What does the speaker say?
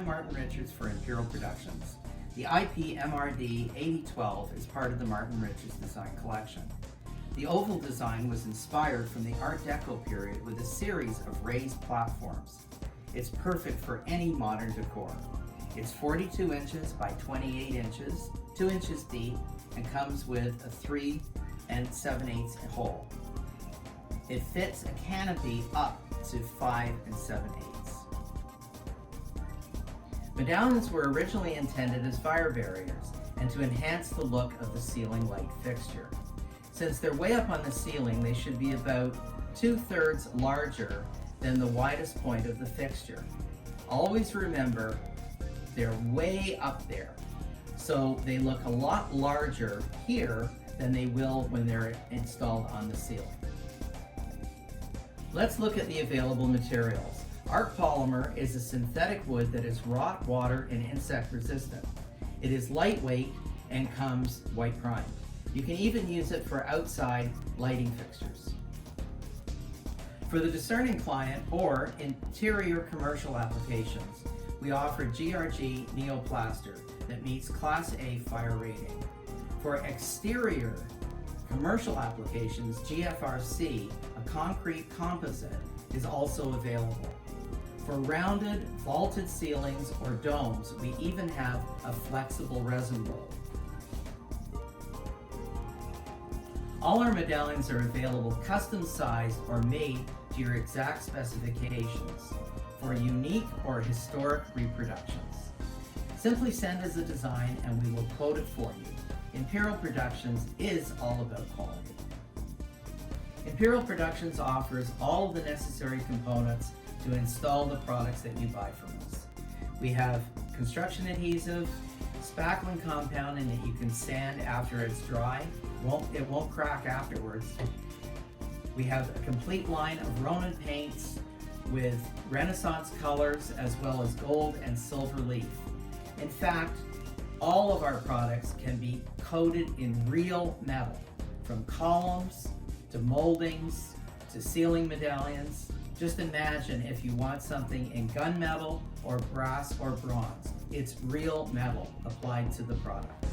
I'm Martin Richards for Imperial Productions. The IPMRD8012 is part of the Martin Richards Design Collection. The oval design was inspired from the Art Deco period with a series of raised platforms. It's perfect for any modern decor. It's 42 inches by 28 inches, 2 inches deep, and comes with a 3 7/8 hole. It fits a canopy up to 5 7/8. Medallions were originally intended as fire barriers and to enhance the look of the ceiling light fixture. Since they're way up on the ceiling, they should be about 2/3 larger than the widest point of the fixture. Always remember, they're way up there, so they look a lot larger here than they will when they're installed on the ceiling. Let's look at the available materials. ArchPolymer is a synthetic wood that is rot, water, and insect resistant. It is lightweight and comes white primed. You can even use it for outside lighting fixtures. For the discerning client or interior commercial applications, we offer GRG Neoplaster that meets Class A fire rating. For exterior commercial applications, GFRC, a concrete composite, is also available. For rounded, vaulted ceilings or domes, we even have a flexible resin roll. All our medallions are available custom sized or made to your exact specifications for unique or historic reproductions. Simply send us a design and we will quote it for you. Imperial Productions is all about quality. Imperial Productions offers all of the necessary components to install the products that you buy from us. We have construction adhesive, spackling compounding that you can sand after it's dry. It won't crack afterwards. We have a complete line of Ronin paints with Renaissance colors as well as gold and silver leaf. In fact, all of our products can be coated in real metal, from columns to moldings to ceiling medallions. Just imagine if you want something in gunmetal or brass or bronze. It's real metal applied to the product.